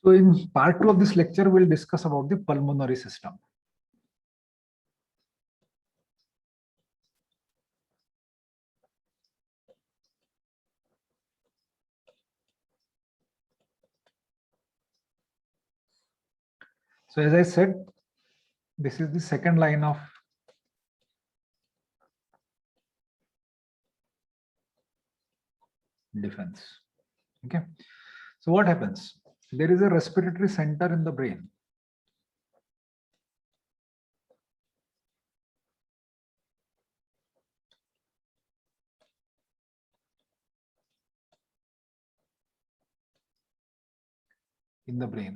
So in part 2 of this lecture, we'll discuss about the pulmonary system. So as I said, this is the second line of defense. Okay. So what happens? There is a respiratory center in the brain.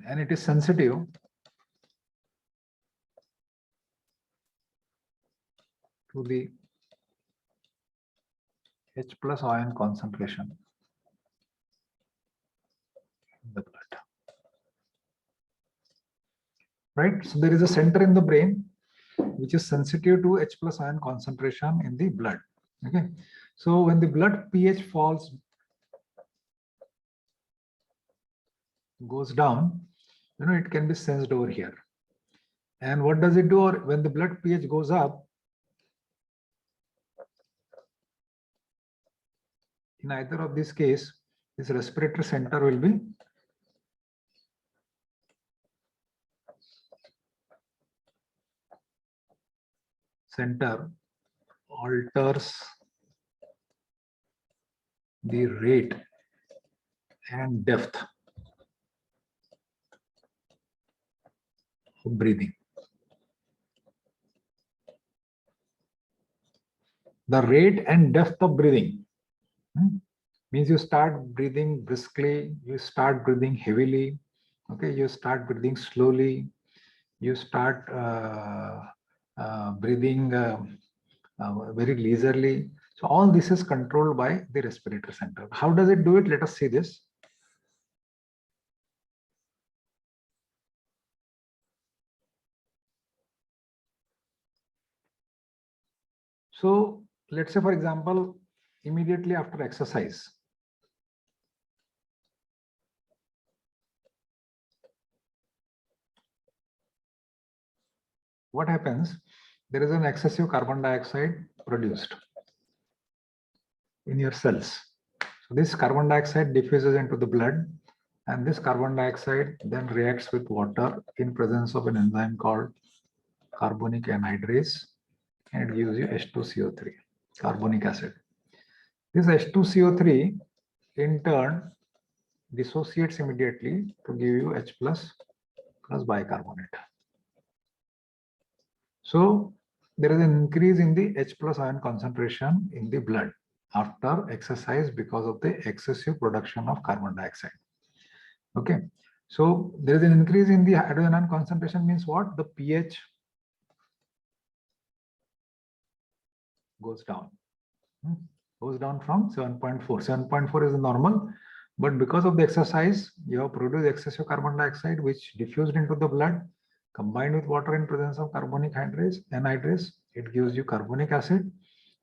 And it is sensitive to the H+ ion concentration in the blood. Right? So there is a center in the brain which is sensitive to H+ ion concentration in the blood. Okay. So when the blood pH goes down, it can be sensed over here. And what does it do? Or when the blood pH goes up, in either of this case, this respiratory center will be alters the rate and depth of breathing. The rate and depth of breathing means you start breathing briskly, you start breathing heavily, okay, you start breathing slowly, you start breathing very leisurely. So all this is controlled by the respiratory center. How does it do it? Let us see this. So let's say, for example, immediately after exercise, what happens? There is an excessive carbon dioxide produced in your cells. So this carbon dioxide diffuses into the blood, and this carbon dioxide then reacts with water in presence of an enzyme called carbonic anhydrase, and it gives you H2CO3, carbonic acid. This H2CO3 in turn dissociates immediately to give you H+ plus bicarbonate. So there is an increase in the H+ ion concentration in the blood after exercise because of the excessive production of carbon dioxide. Okay, so there is an increase in the hydrogen ion concentration means what? The pH goes down. Goes down from 7.4. 7.4 is normal, but because of the exercise, you have produced excessive carbon dioxide which diffused into the blood, combined with water in presence of carbonic anhydrase, it gives you carbonic acid.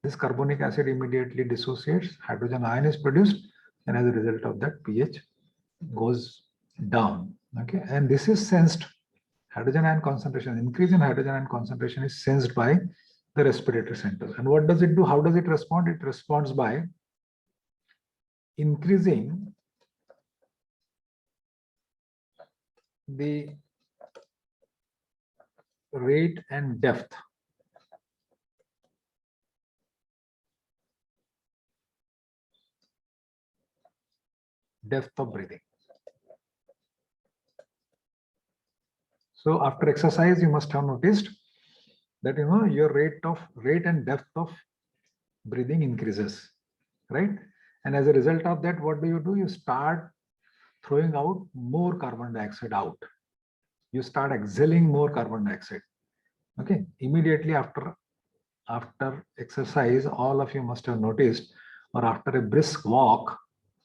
This carbonic acid immediately dissociates, hydrogen ion is produced, and as a result of that, pH goes down. Okay, and this is sensed. Hydrogen ion concentration, increase in hydrogen ion concentration is sensed by the respiratory center. And what does it do? How does it respond? It responds by increasing the rate and depth of breathing. So after exercise, you must have noticed that your rate and depth of breathing increases, right? And as a result of that, what do? You start throwing out more carbon dioxide out. You start exhaling more carbon dioxide. Okay, immediately after exercise, all of you must have noticed, or after a brisk walk,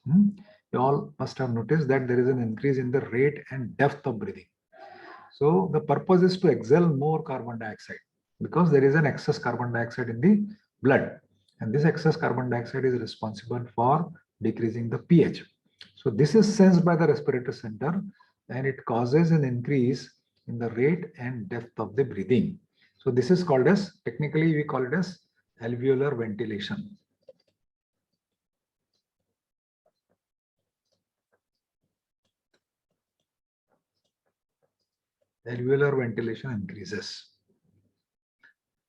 you all must have noticed that there is an increase in the rate and depth of breathing. So the purpose is to exhale more carbon dioxide because there is an excess carbon dioxide in the blood, and this excess carbon dioxide is responsible for decreasing the pH. So this is sensed by the respiratory center. and it causes an increase in the rate and depth of the breathing. So this is called as, technically we call it as alveolar ventilation. Alveolar ventilation increases,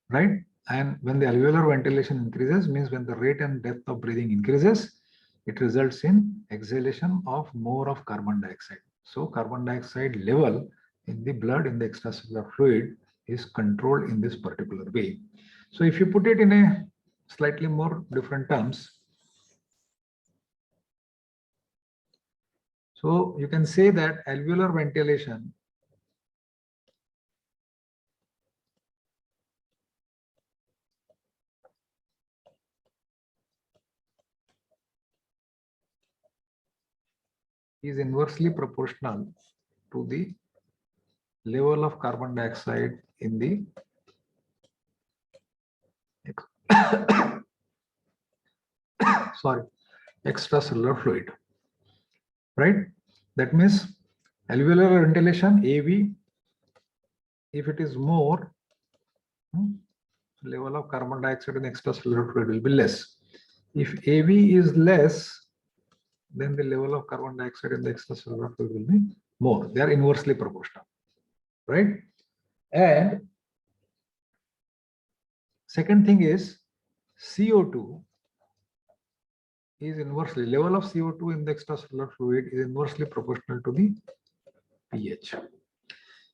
right? And when the alveolar ventilation increases, means when the rate and depth of breathing increases, it results in exhalation of more of carbon dioxide. So carbon dioxide level in the blood, in the extracellular fluid, is controlled in this particular way. So if you put it in a slightly more different terms, so you can say that alveolar ventilation is inversely proportional to the level of carbon dioxide in the sorry, extracellular fluid, right? That means alveolar ventilation, AV, if it is more, level of carbon dioxide in extracellular fluid will be less. If AV is less, then the level of carbon dioxide in the extracellular fluid will be more. They are inversely proportional, right? And second thing is CO2 is inversely, level of CO2 in the extracellular fluid is inversely proportional to the pH.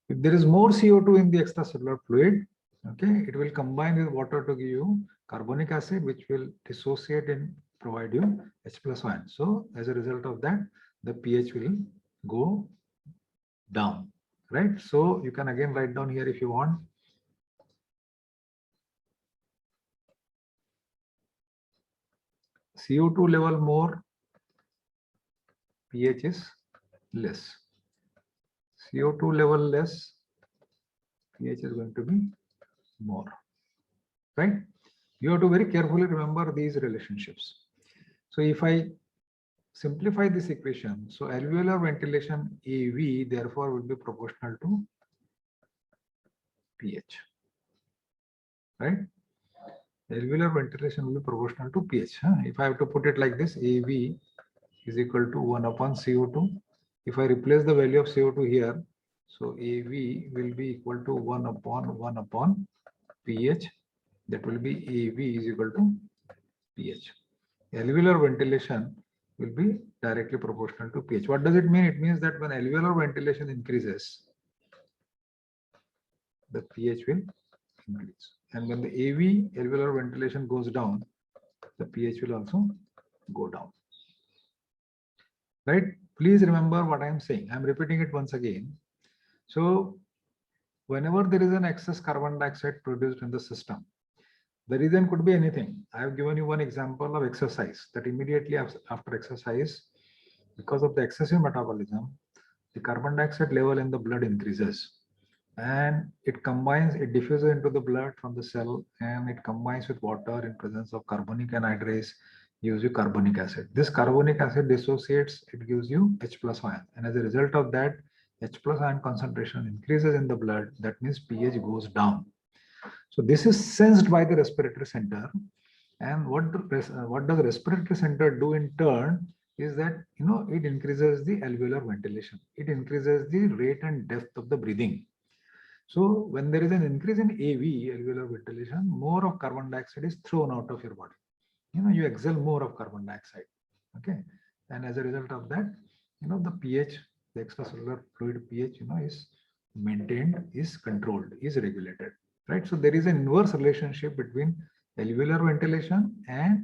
If there is more CO2 in the extracellular fluid, okay, it will combine with water to give you carbonic acid, which will dissociate and provide you H plus ion. So as a result of that, the pH will go down, right? So you can again write down here if you want. CO2 level more, pH is less. CO2 level less, pH is going to be more, right? You have to very carefully remember these relationships. So if I simplify this equation, so alveolar ventilation AV therefore will be proportional to pH, right? Alveolar ventilation will be proportional to pH. If I have to put it like this, AV is equal to 1 upon CO2. If I replace the value of CO2 here, so AV will be equal to 1 upon pH. That will be AV is equal to pH. Alveolar ventilation will be directly proportional to pH. What does it mean? It means that when alveolar ventilation increases, the pH will increase. And when the AV, alveolar ventilation, goes down, the pH will also go down. Right? Please remember what I am saying. I am repeating it once again. So whenever there is an excess carbon dioxide produced in the system, the reason could be anything. I have given you one example of exercise, that immediately after exercise, because of the excessive metabolism, the carbon dioxide level in the blood increases, and it combines, it diffuses into the blood from the cell, and it combines with water in presence of carbonic anhydrase, gives you carbonic acid. This carbonic acid dissociates, it gives you H plus ion, and as a result of that, H plus ion concentration increases in the blood. That means pH goes down. So this is sensed by the respiratory center, and what does the respiratory center do in turn is that, it increases the alveolar ventilation. It increases the rate and depth of the breathing. So when there is an increase in AV, alveolar ventilation, more of carbon dioxide is thrown out of your body. You exhale more of carbon dioxide. Okay, and as a result of that, the pH, the extracellular fluid pH, is maintained, is controlled, is regulated. Right. So there is an inverse relationship between alveolar ventilation and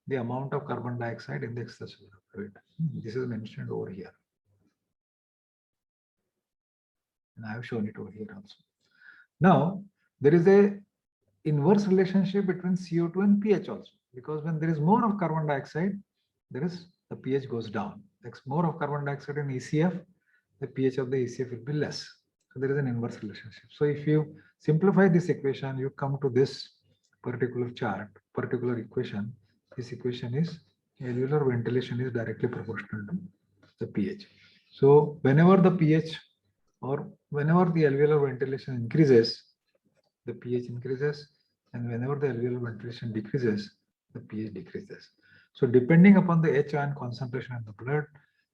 the amount of carbon dioxide in the extracellular fluid. This is mentioned over here. And I have shown it over here also. Now, there is a inverse relationship between CO2 and pH also, because when there is more of carbon dioxide, the pH goes down. There's more of carbon dioxide in ECF, the pH of the ECF will be less. So there is an inverse relationship. So if you simplify this equation, you come to this particular chart, particular equation. This equation is alveolar ventilation is directly proportional to the pH. So whenever the pH or whenever the alveolar ventilation increases, the pH increases, and whenever the alveolar ventilation decreases, the pH decreases. So depending upon the H ion concentration in the blood,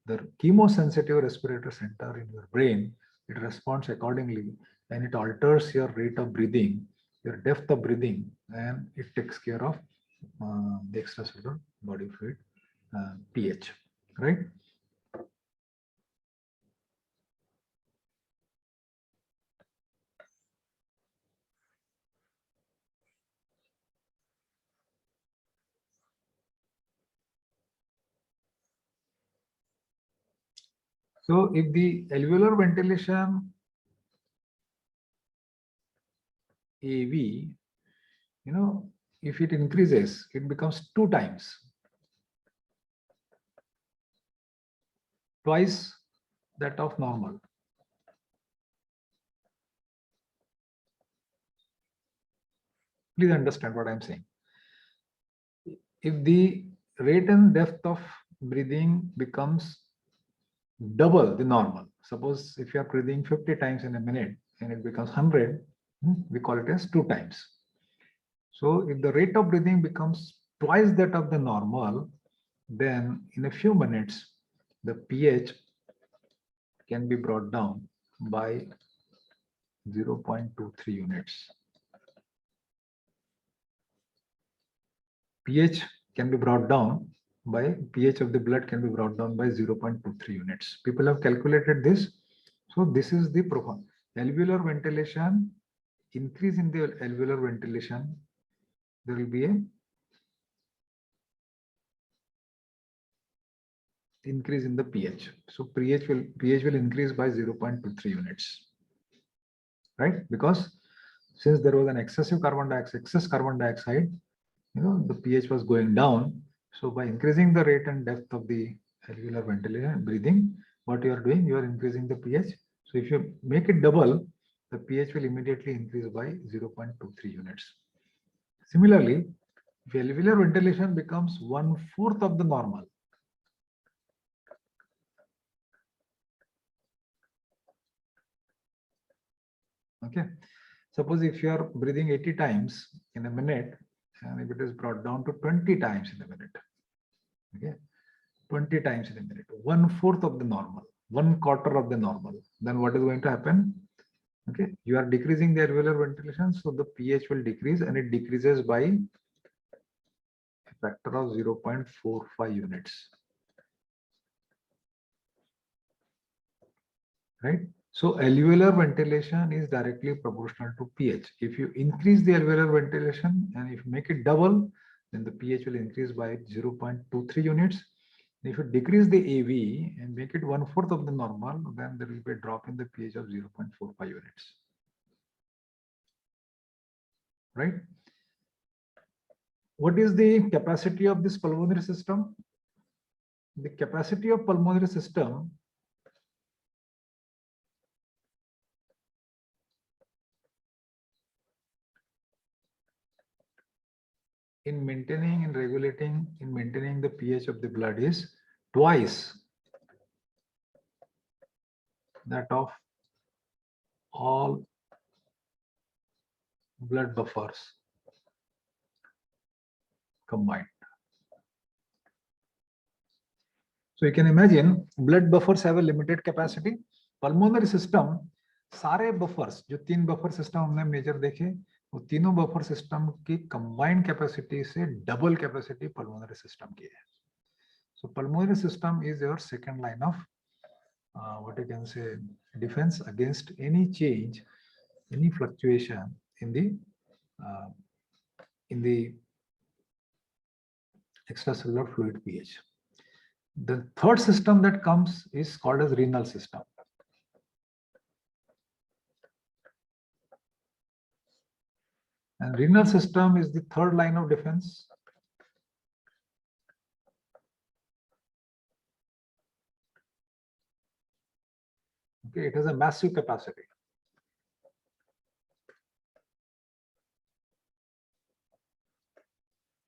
the chemosensitive respiratory center in your brain, it responds accordingly, and it alters your rate of breathing, your depth of breathing, and it takes care of the extracellular body fluid pH, right? So if the alveolar ventilation AV, if it increases, it becomes 2 times, twice that of normal. Please understand what I'm saying. If the rate and depth of breathing becomes double the normal, suppose if you are breathing 50 times in a minute and it becomes 100, we call it as 2 times. So if the rate of breathing becomes twice that of the normal, then in a few minutes, the pH can be brought down by 0.23 units. pH can be brought down by pH of the blood can be brought down by 0.23 units. People have calculated this. So this is the profile. Alveolar ventilation, increase in the alveolar ventilation, there will be a increase in the pH. So pH will increase by 0.23 units, right? Because since there was an excess carbon dioxide, the pH was going down. So by increasing the rate and depth of the alveolar ventilation breathing, what you are doing, you are increasing the pH. So if you make it double, the pH will immediately increase by 0.23 units. Similarly, if alveolar ventilation becomes 1/4 of the normal, okay, suppose if you are breathing 80 times in a minute, and if it is brought down to 20 times in a minute, okay, 20 times in a minute, 1/4 of the normal, 1/4 of the normal, then what is going to happen? Okay, you are decreasing the alveolar ventilation, so the pH will decrease, and it decreases by a factor of 0.45 units, right? So alveolar ventilation is directly proportional to pH. If you increase the alveolar ventilation and if you make it double, then the pH will increase by 0.23 units. If you decrease the AV and make it 1/4 of the normal, then there will be a drop in the pH of 0.45 units, right? What is the capacity of this pulmonary system? The capacity of pulmonary system in maintaining and regulating, in maintaining the pH of the blood is twice that of all blood buffers combined. So you can imagine blood buffers have a limited capacity. Pulmonary system, सारे buffers, जो 3 buffer system हमने major देखे, वो तीनों buffer system की combined capacity से double capacity pulmonary system की है. So pulmonary system is your second line of what you can say defense against any change, any fluctuation in the extracellular fluid pH. The third system that comes is called as renal system. And renal system is the third line of defense. Okay, it has a massive capacity.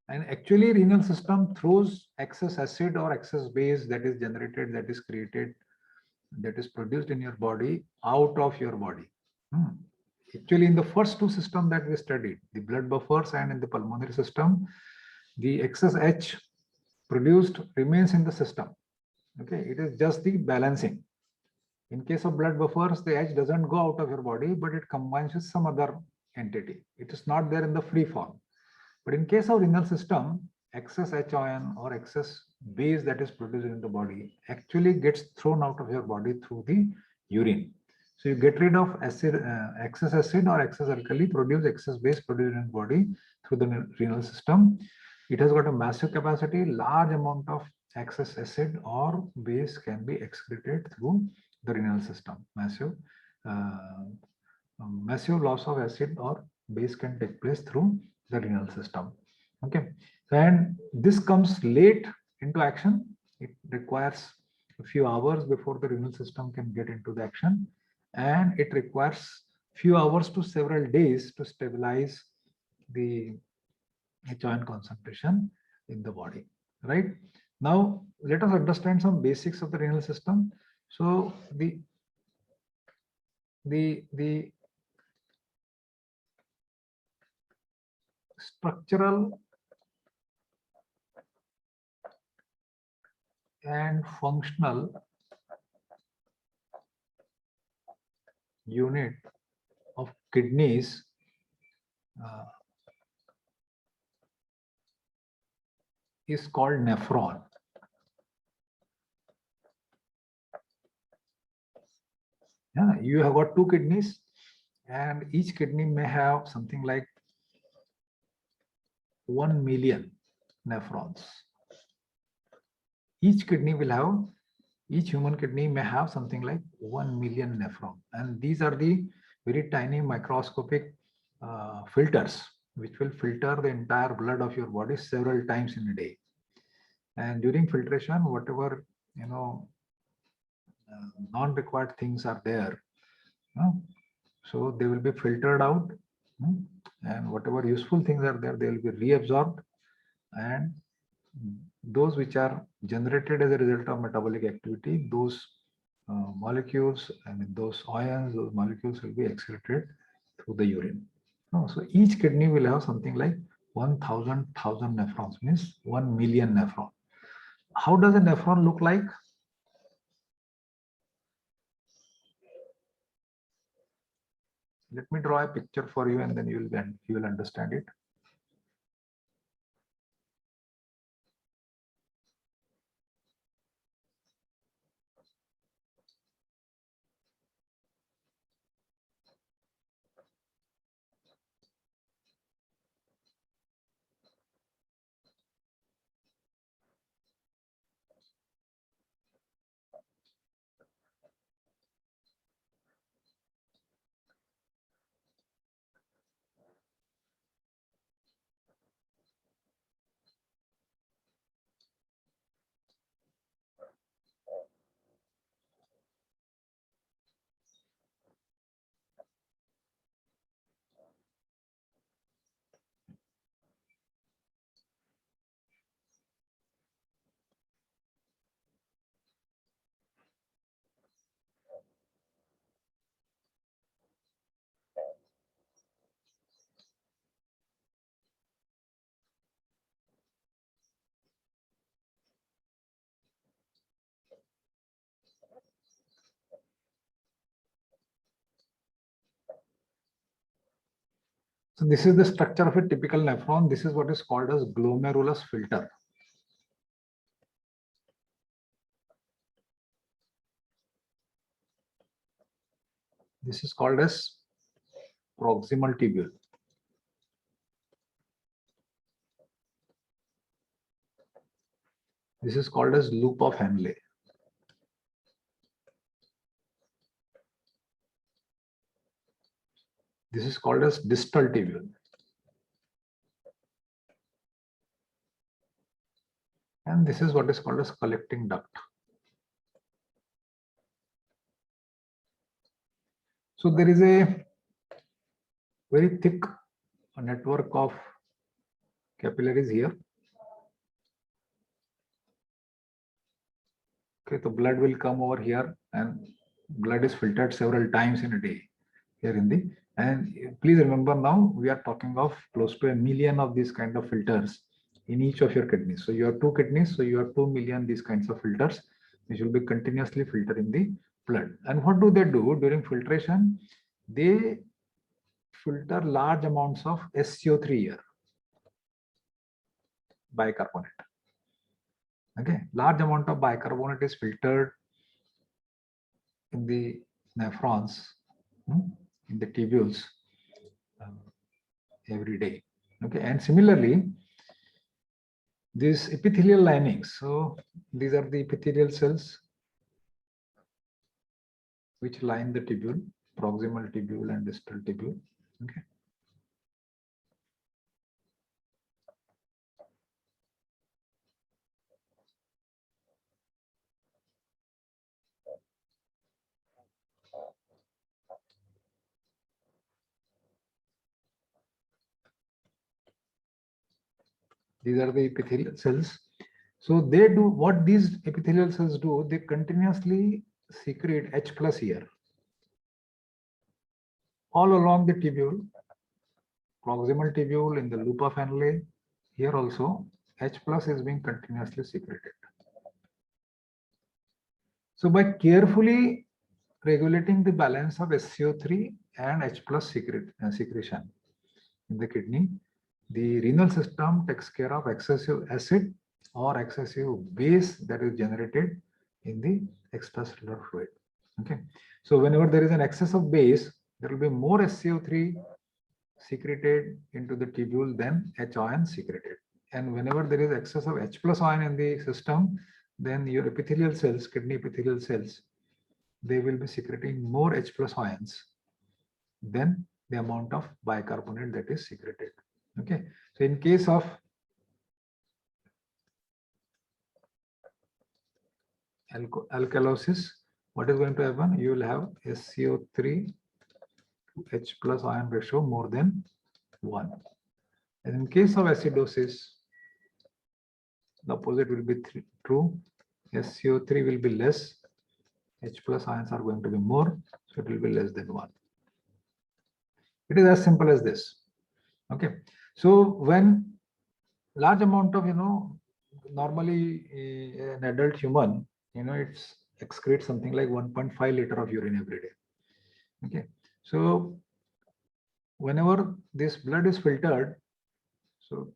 And actually renal system throws excess acid or excess base that is generated, that is created that is produced in your body out of your body. Actually, in the first two systems that we studied, the blood buffers and in the pulmonary system, the excess H produced remains in the system. Okay, it is just the balancing. In case of blood buffers, the H doesn't go out of your body, but it combines with some other entity. It is not there in the free form. But in case of renal system, excess H ion or excess base that is produced in the body actually gets thrown out of your body through the urine. So you get rid of acid, excess acid or excess alkali, produce excess base produced in the body through the renal system. It has got a massive capacity, large amount of excess acid or base can be excreted through the renal system. Massive loss of acid or base can take place through the renal system. Okay, and this comes late into action. It requires a few hours before the renal system can get into the action, and it requires few hours to several days to stabilize the H ion concentration in the body. Right now, let us understand some basics of the renal system. So the structural and functional unit of kidneys is called nephron. Yeah, you have got two kidneys, and each kidney may have something like 1 million nephrons. Each human kidney may have something like 1 million nephron, and these are the very tiny microscopic filters which will filter the entire blood of your body several times in a day. And during filtration, whatever non-required things are there, so they will be filtered out, and whatever useful things are there, they will be reabsorbed, and those which are generated as a result of metabolic activity, those molecules, those ions, those molecules will be excreted through the urine. So each kidney will have something like 1,000 nephrons, means 1 million nephron. How does a nephron look like? Let me draw a picture for you, and then you will understand it. So this is the structure of a typical nephron. This is what is called as glomerulus filter. This is called as proximal tubule. This is called as loop of Henle. This is called as distal tubule. And this is what is called as collecting duct. So there is a very thick network of capillaries here. Okay, the blood will come over here and blood is filtered several times in a day here in the, and please remember now we are talking of close to 1 million of these kind of filters in each of your kidneys. So you have 2 kidneys, so you have 2 million these kinds of filters which will be continuously filtering the blood. And what do they do during filtration? They filter large amounts of SCO3 here, bicarbonate. Okay, large amount of bicarbonate is filtered in the nephrons, in the tubules every day. Okay, and similarly, these epithelial linings. So these are the epithelial cells which line the tubule, proximal tubule and distal tubule. Okay. These are the epithelial cells. So they do what these epithelial cells do, they continuously secrete H plus here all along the tubule, proximal tubule, in the loop of Henle. Here also H plus is being continuously secreted. So by carefully regulating the balance of SCO3 and H plus secretion in the kidney, the renal system takes care of excessive acid or excessive base that is generated in the extracellular fluid. Okay, so whenever there is an excess of base, there will be more SCO3 secreted into the tubule than H ion secreted. And whenever there is excess of H plus ion in the system, then your epithelial cells, kidney epithelial cells, they will be secreting more H plus ions than the amount of bicarbonate that is secreted. Okay, so in case of alkalosis, what is going to happen? You will have SCO3 to H plus ion ratio more than 1. And in case of acidosis, the opposite will be true. SCO3 will be less, H plus ions are going to be more, so it will be less than 1. It is as simple as this. Okay, so when large amount of, normally an adult human, it's excretes something like 1.5 liter of urine every day. Okay, so whenever this blood is filtered, so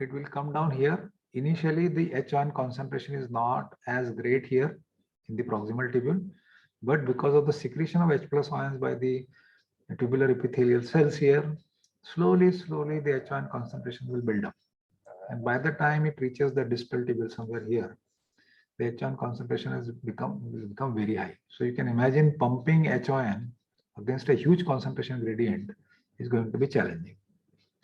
it will come down here. Initially, the H ion concentration is not as great here in the proximal tubule, but because of the secretion of H plus ions by the tubular epithelial cells here, slowly the H ion concentration will build up. And by the time it reaches the distal tubule somewhere here, the H ion concentration will become very high. So you can imagine pumping H ion against a huge concentration gradient is going to be challenging.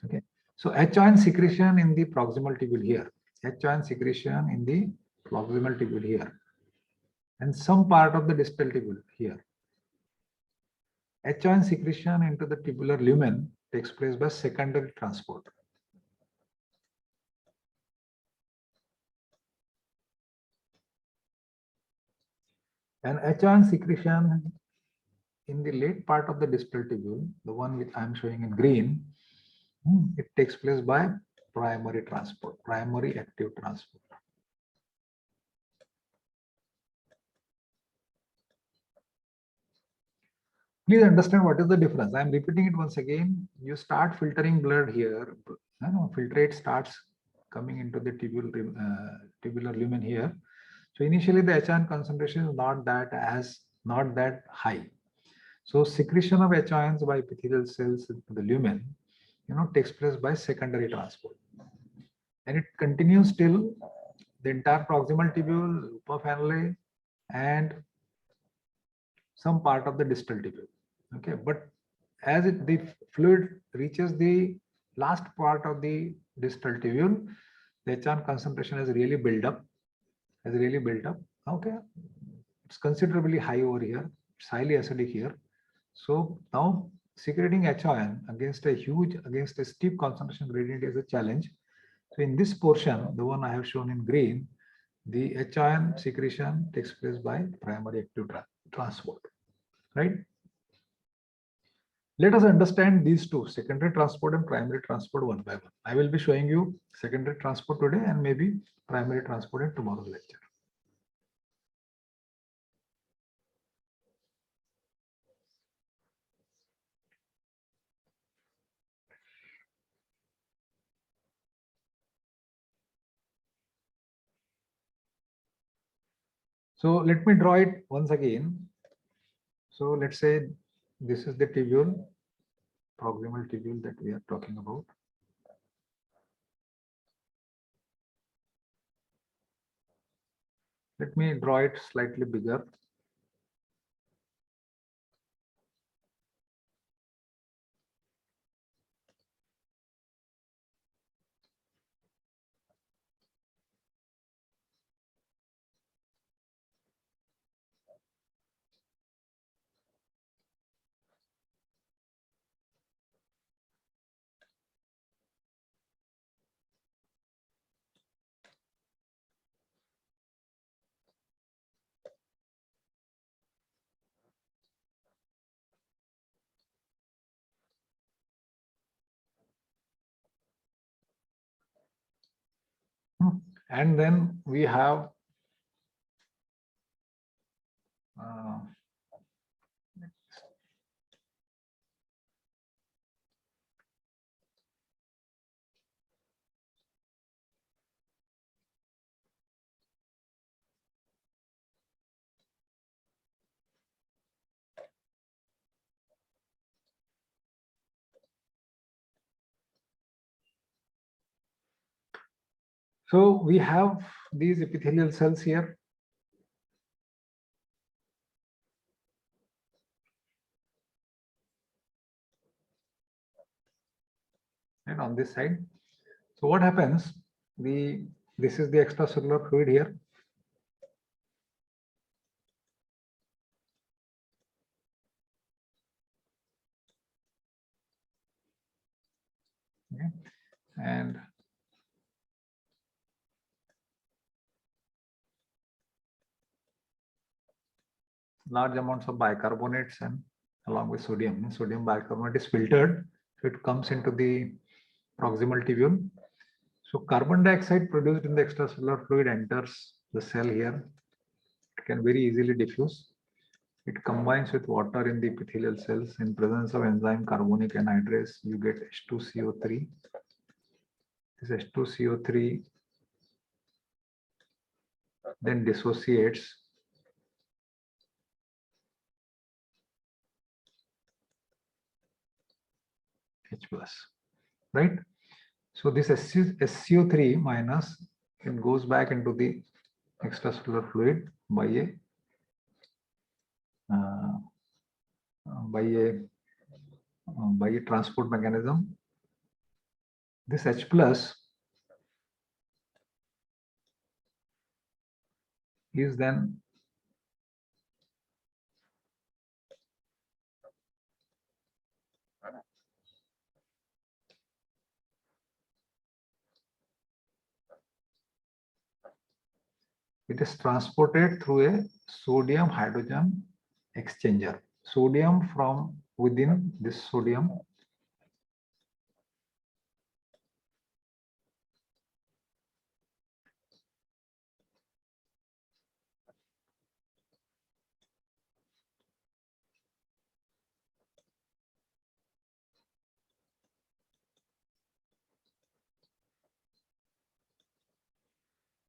Okay, so H ion secretion in the proximal tubule here, H ion secretion in the proximal tubule here, and some part of the distal tubule here. H ion secretion into the tubular lumen takes place by secondary transport. And H ion secretion in the late part of the distal tubule, the one which I am showing in green, it takes place by primary transport, primary active transport. Please understand what is the difference. I am repeating it once again. You start filtering blood here. Filtrate starts coming into the tubular lumen here. So initially the H ion concentration is not that high. So secretion of H ions by epithelial cells into the lumen, takes place by secondary transport, and it continues till the entire proximal tubule, loop of Henle, and some part of the distal tubule. Okay, but as the fluid reaches the last part of the distal tubule, the H ion concentration has really built up. Okay, it's considerably high over here. It's highly acidic here. So now secreting H ion against a steep concentration gradient is a challenge. So in this portion, the one I have shown in green, The H ion secretion takes place by primary active transport, right? Let us understand these two, secondary transport and primary transport, one by one. I will be showing you secondary transport today and maybe primary transport in tomorrow's lecture. So let me draw it once again. So let's say this is the tubule, proximal tubule that we are talking about. Let me draw it slightly bigger. And then we have so we have these epithelial cells here. And on this side. So what happens? This is the extracellular fluid here. Okay. And large amounts of bicarbonates and along with sodium. Sodium bicarbonate is filtered, so it comes into the proximal tubule. So carbon dioxide produced in the extracellular fluid enters the cell here. It can very easily diffuse. It combines with water in the epithelial cells. In presence of enzyme carbonic anhydrase, you get H2CO3. This H2CO3 then dissociates H plus, right? So this SCO3 minus, it goes back into the extracellular fluid by a transport mechanism. This H plus is then it is transported through a sodium hydrogen exchanger. Sodium from within this sodium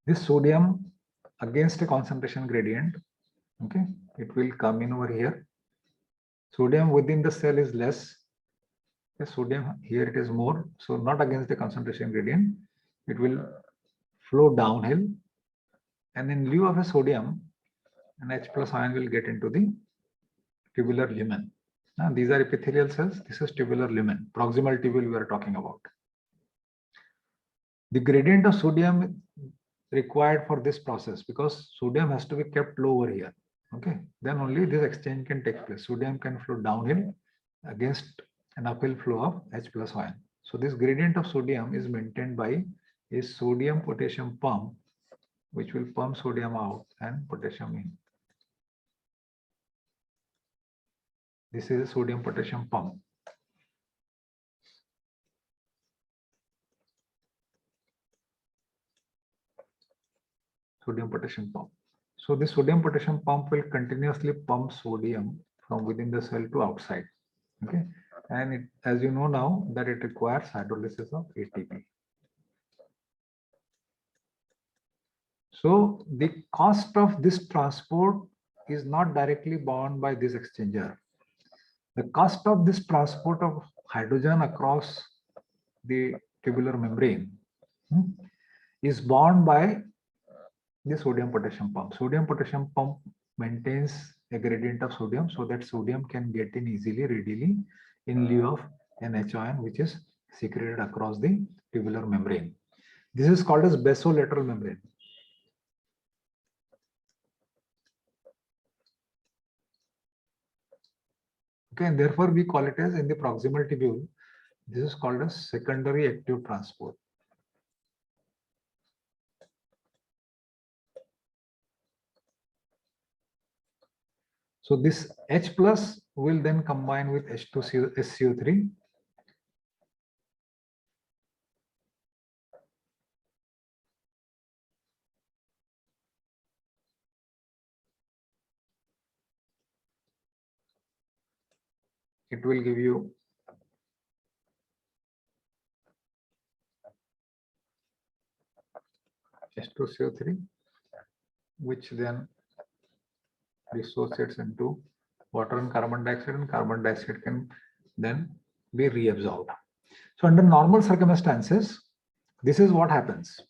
this sodium against a concentration gradient, okay, it will come in over here. Sodium within the cell is less. The sodium here it is more, so not against the concentration gradient. It will flow downhill, and in lieu of a sodium, an H plus ion will get into the tubular lumen. Now, these are epithelial cells. This is tubular lumen, proximal tubule we are talking about. The gradient of sodium required for this process, because sodium has to be kept low over here. Okay, then only this exchange can take place. Sodium can flow downhill against an uphill flow of H plus ion. So this gradient of sodium is maintained by a sodium potassium pump which will pump sodium out and potassium in. This is a sodium potassium pump. Sodium potassium pump. So this sodium potassium pump will continuously pump sodium from within the cell to outside. Okay, and it, as you know now, that it requires hydrolysis of ATP. So the cost of this transport is not directly borne by this exchanger. The cost of this transport of hydrogen across the tubular membrane is borne by the sodium potassium pump. Sodium potassium pump maintains a gradient of sodium so that sodium can get in easily, readily in lieu of an H ion which is secreted across the tubular membrane. This is called as basolateral membrane. Okay, and therefore we call it as in the proximal tubule. This is called as secondary active transport. So this H plus will then combine with H2SCO3. It will give you H2CO3, which then dissociates into water and carbon dioxide can then be reabsorbed. So under normal circumstances, this is what happens.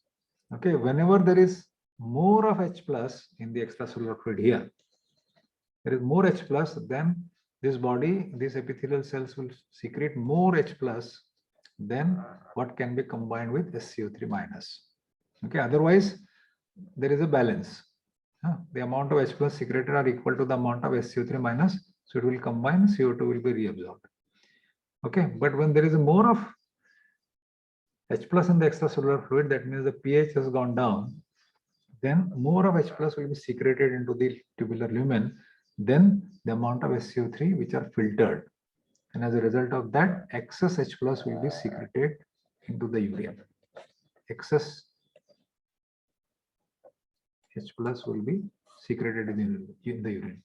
Okay, whenever there is more of H plus in the extracellular fluid here, there is more H plus, then this body, these epithelial cells will secrete more H plus than what can be combined with SCO3 minus. Okay, otherwise there is a balance. The amount of H plus secreted are equal to the amount of SCO3 minus, so it will combine, CO2 will be reabsorbed. Okay, but when there is more of H plus in the extracellular fluid, that means the pH has gone down, then more of H plus will be secreted into the tubular lumen than the amount of SCO3 which are filtered. And as a result of that, excess H plus will be secreted into the urine. Excess H plus will be secreted in the urine.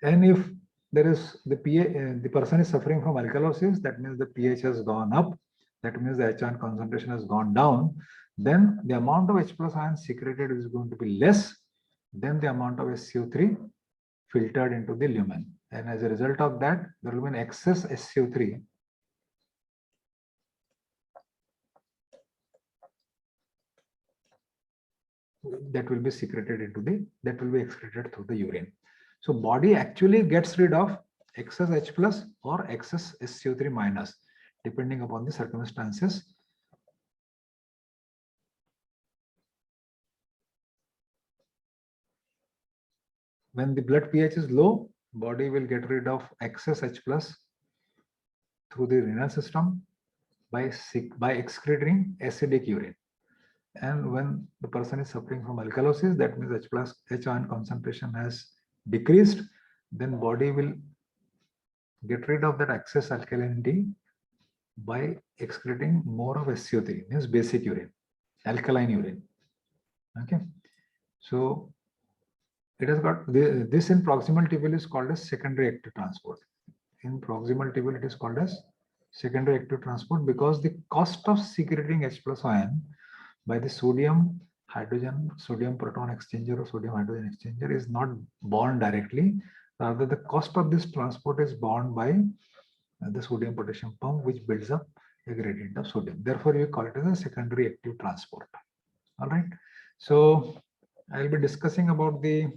And if there is the pH, the person is suffering from alkalosis, that means the pH has gone up, that means the H ion concentration has gone down, then the amount of H plus ion secreted is going to be less than the amount of SCO3 filtered into the lumen. And as a result of that, there will be an excess SCO3 that will be secreted into that will be excreted through the urine. So body actually gets rid of excess H plus or excess SCO3 minus, depending upon the circumstances. When the blood pH is low, body will get rid of excess H plus through the renal system by excreting acidic urine. And when the person is suffering from alkalosis, that means H plus H ion concentration has decreased, then body will get rid of that excess alkalinity by excreting more of SCO3, means basic urine, alkaline urine. Okay, so it has got this in proximal tubule is called as secondary active transport. In proximal tubule, it is called as secondary active transport because the cost of secreting H plus ion by the sodium proton exchanger or sodium hydrogen exchanger is not borne directly. Rather, the cost of this transport is borne by the sodium potassium pump, which builds up a gradient of sodium. Therefore, we call it as a secondary active transport. All right. So I'll be discussing about the